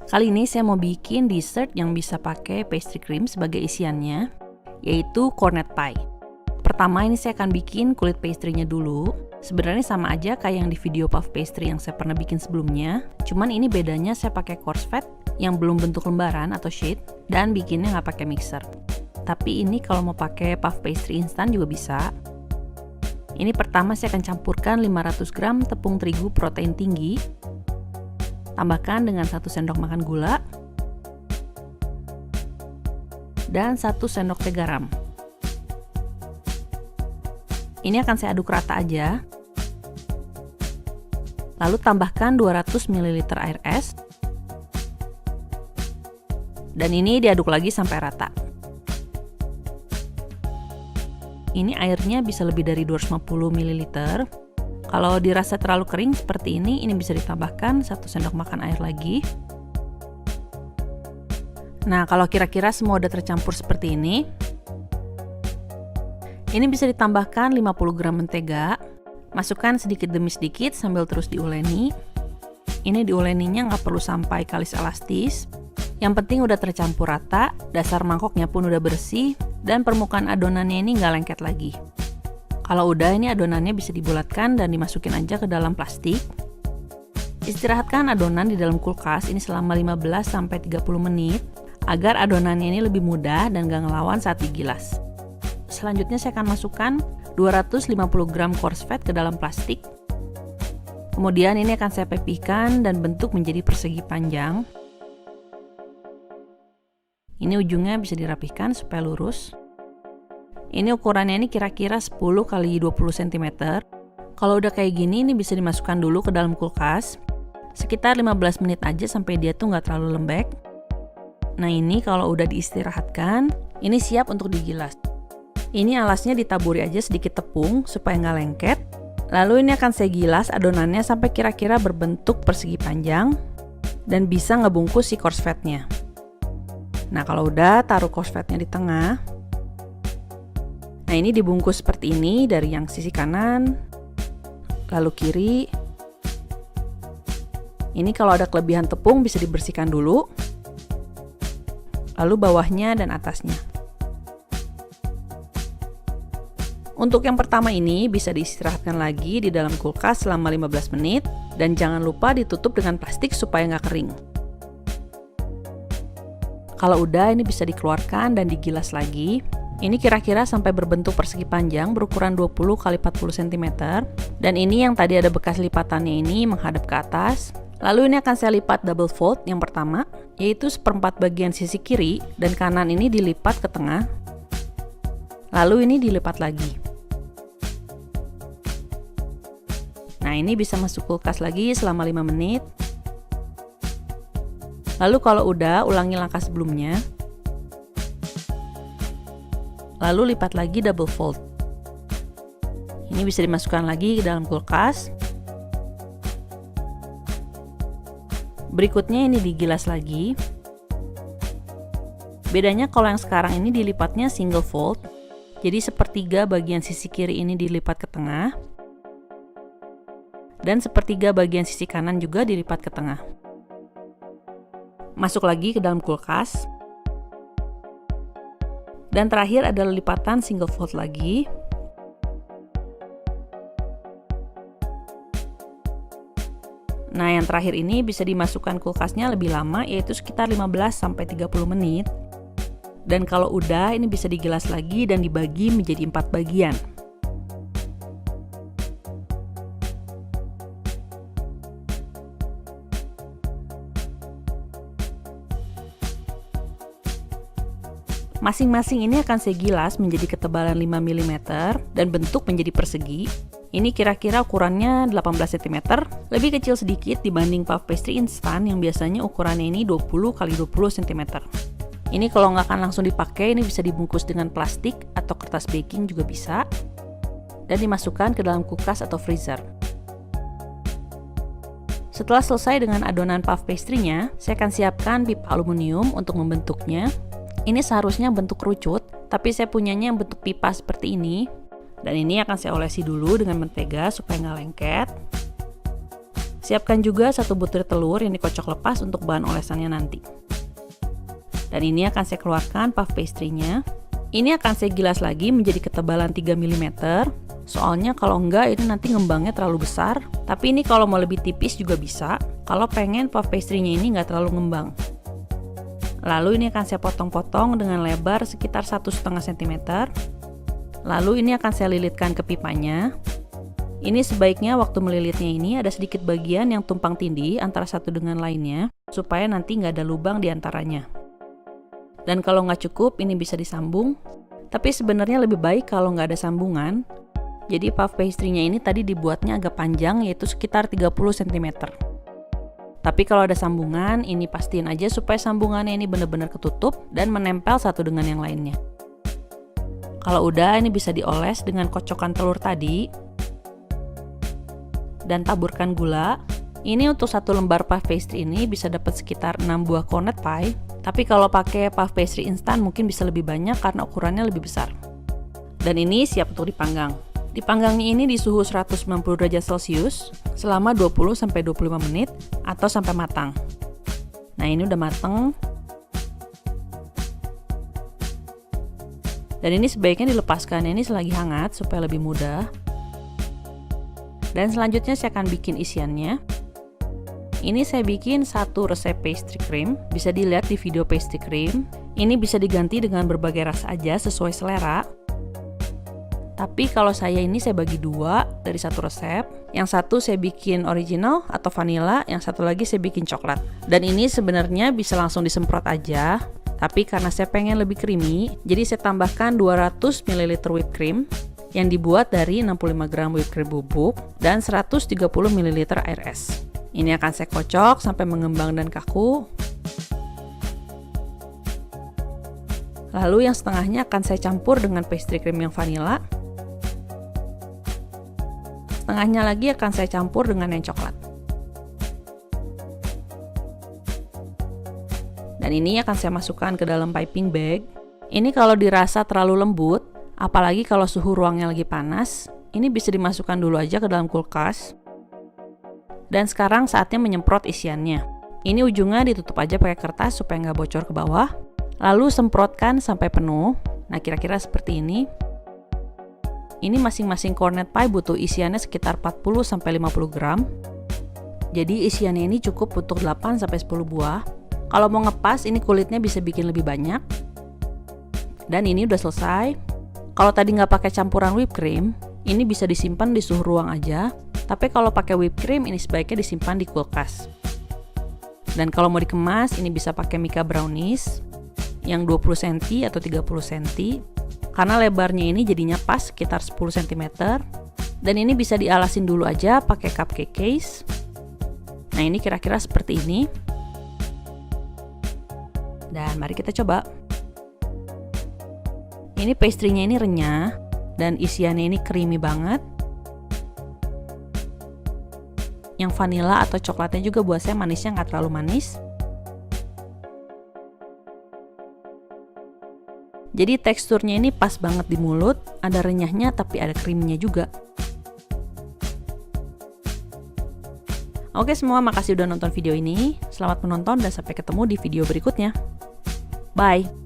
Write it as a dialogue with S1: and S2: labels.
S1: Kali ini saya mau bikin dessert yang bisa pakai pastry cream sebagai isiannya, yaitu cornet pie. Pertama ini saya akan bikin kulit pastry-nya dulu. Sebenarnya sama aja kayak yang di video puff pastry yang saya pernah bikin sebelumnya, cuman ini bedanya saya pakai coarse fat yang belum bentuk lembaran atau sheet dan bikinnya nggak pakai mixer. Tapi ini kalau mau pakai puff pastry instan juga bisa. Ini pertama saya akan campurkan 500 gram tepung terigu protein tinggi. Tambahkan dengan 1 sendok makan gula dan 1 sendok teh garam. Ini akan saya aduk rata aja. Lalu tambahkan 200 ml air es. Dan ini diaduk lagi sampai rata. Ini airnya bisa lebih dari 250 ml. Kalau dirasa terlalu kering seperti ini bisa ditambahkan 1 sendok makan air lagi. Nah, kalau kira-kira semua udah tercampur seperti ini bisa ditambahkan 50 gram mentega. Masukkan sedikit demi sedikit sambil terus diuleni. Ini diuleninya nggak perlu sampai kalis elastis. Yang penting udah tercampur rata, dasar mangkoknya pun udah bersih, dan permukaan adonannya ini nggak lengket lagi. Kalau udah, ini adonannya bisa dibulatkan dan dimasukin aja ke dalam plastik. Istirahatkan adonan di dalam kulkas ini selama 15-30 menit agar adonannya ini lebih mudah dan gak ngelawan saat digilas. Selanjutnya saya akan masukkan 250 gram coarse fat ke dalam plastik. Kemudian ini akan saya pipihkan dan bentuk menjadi persegi panjang. Ini ujungnya bisa dirapihkan supaya lurus. Ini ukurannya ini kira-kira 10 x 20 cm. Kalau udah kayak gini, ini bisa dimasukkan dulu ke dalam kulkas. Sekitar 15 menit aja sampai dia tuh nggak terlalu lembek. Nah ini kalau udah diistirahatkan, ini siap untuk digilas. Ini alasnya ditaburi aja sedikit tepung supaya nggak lengket. Lalu ini akan saya gilas adonannya sampai kira-kira berbentuk persegi panjang dan bisa ngebungkus si coarse fatnya. Nah kalau udah, taruh coarse fatnya di tengah. Nah ini dibungkus seperti ini dari yang sisi kanan, lalu kiri. Ini kalau ada kelebihan tepung bisa dibersihkan dulu, lalu bawahnya dan atasnya. Untuk yang pertama ini bisa diistirahatkan lagi di dalam kulkas selama 15 menit dan jangan lupa ditutup dengan plastik supaya nggak kering. Kalau udah, ini bisa dikeluarkan dan digilas lagi. Ini kira-kira sampai berbentuk persegi panjang berukuran 20 x 40 cm. Dan ini yang tadi ada bekas lipatannya ini menghadap ke atas. Lalu ini akan saya lipat double fold yang pertama, yaitu seperempat bagian sisi kiri dan kanan ini dilipat ke tengah. Lalu ini dilipat lagi. Nah ini bisa masuk kulkas lagi selama 5 menit. Lalu kalau udah, ulangi langkah sebelumnya. Lalu lipat lagi double fold. Ini bisa dimasukkan lagi ke dalam kulkas. Berikutnya ini digilas lagi. Bedanya kalau yang sekarang ini dilipatnya single fold. Jadi sepertiga bagian sisi kiri ini dilipat ke tengah. Dan sepertiga bagian sisi kanan juga dilipat ke tengah. Masuk lagi ke dalam kulkas. Dan terakhir adalah lipatan single fold lagi. Nah, yang terakhir ini bisa dimasukkan kulkasnya lebih lama, yaitu sekitar 15-30 menit. Dan kalau udah, ini bisa digilas lagi dan dibagi menjadi 4 bagian. Masing-masing ini akan saya gilas menjadi ketebalan 5 mm dan bentuk menjadi persegi. Ini kira-kira ukurannya 18 cm, lebih kecil sedikit dibanding puff pastry instan yang biasanya ukurannya ini 20 x 20 cm. Ini kalau nggak akan langsung dipakai, ini bisa dibungkus dengan plastik atau kertas baking juga bisa, dan dimasukkan ke dalam kulkas atau freezer. Setelah selesai dengan adonan puff pastry-nya, saya akan siapkan pipa aluminium untuk membentuknya. Ini seharusnya bentuk kerucut, tapi saya punyanya yang bentuk pipa seperti ini. Dan ini akan saya olesi dulu dengan mentega supaya nggak lengket. Siapkan juga 1 butir telur yang dikocok lepas untuk bahan olesannya nanti. Dan ini akan saya keluarkan puff pastry-nya. Ini akan saya gilas lagi menjadi ketebalan 3 mm. Soalnya kalau enggak ini nanti ngembangnya terlalu besar. Tapi ini kalau mau lebih tipis juga bisa. Kalau pengen puff pastry-nya ini nggak terlalu ngembang. Lalu ini akan saya potong-potong dengan lebar sekitar 1,5 cm. Lalu ini akan saya lilitkan ke pipanya. Ini sebaiknya waktu melilitnya ini ada sedikit bagian yang tumpang tindih antara satu dengan lainnya, supaya nanti nggak ada lubang di antaranya. Dan kalau nggak cukup, ini bisa disambung. Tapi sebenarnya lebih baik kalau nggak ada sambungan. Jadi puff pastry-nya ini tadi dibuatnya agak panjang, yaitu sekitar 30 cm. Tapi kalau ada sambungan, ini pastiin aja supaya sambungannya ini benar-benar ketutup dan menempel satu dengan yang lainnya. Kalau udah, ini bisa dioles dengan kocokan telur tadi. Dan taburkan gula. Ini untuk 1 lembar puff pastry ini bisa dapat sekitar 6 buah cornet pie. Tapi kalau pakai puff pastry instan mungkin bisa lebih banyak karena ukurannya lebih besar. Dan ini siap untuk dipanggang. Dipanggangnya ini di suhu 190 derajat Celcius selama 20-25 menit atau sampai matang. Nah, ini udah mateng. Dan ini sebaiknya dilepaskannya ini selagi hangat supaya lebih mudah. Dan selanjutnya saya akan bikin isiannya. Ini saya bikin 1 resep pastry cream. Bisa dilihat di video pastry cream. Ini bisa diganti dengan berbagai rasa aja sesuai selera. Tapi kalau saya bagi 2 dari 1 resep. Yang satu saya bikin original atau vanilla, yang satu lagi saya bikin coklat. Dan ini sebenarnya bisa langsung disemprot aja. Tapi karena saya pengen lebih creamy, jadi saya tambahkan 200 ml whipped cream yang dibuat dari 65 gram whipped cream bubuk dan 130 ml air es. Ini akan saya kocok sampai mengembang dan kaku. Lalu yang setengahnya akan saya campur dengan pastry cream yang vanilla. Setengahnya lagi akan saya campur dengan yang coklat. Dan ini akan saya masukkan ke dalam piping bag. Ini kalau dirasa terlalu lembut, apalagi kalau suhu ruangnya lagi panas, ini bisa dimasukkan dulu aja ke dalam kulkas. Dan sekarang saatnya menyemprot isiannya. Ini ujungnya ditutup aja pakai kertas supaya nggak bocor ke bawah. Lalu semprotkan sampai penuh. Nah, kira-kira seperti ini. Ini masing-masing cornet pie butuh isiannya sekitar 40-50 gram. Jadi isiannya ini cukup untuk 8-10 buah. Kalau mau ngepas, ini kulitnya bisa bikin lebih banyak. Dan ini udah selesai. Kalau tadi nggak pakai campuran whipped cream, ini bisa disimpan di suhu ruang aja. Tapi kalau pakai whipped cream, ini sebaiknya disimpan di kulkas. Dan kalau mau dikemas, ini bisa pakai Milka brownies yang 20 cm atau 30 cm. Karena lebarnya ini jadinya pas sekitar 10 cm. Dan ini bisa dialasin dulu aja pakai cupcake case. Nah, ini kira-kira seperti ini. Dan mari kita coba. Ini pastry-nya ini renyah dan isiannya ini creamy banget. Yang vanilla atau coklatnya juga buat saya manisnya nggak terlalu manis. Jadi teksturnya ini pas banget di mulut, ada renyahnya tapi ada creamy-nya juga. Oke semua, makasih udah nonton video ini. Selamat menonton dan sampai ketemu di video berikutnya. Bye!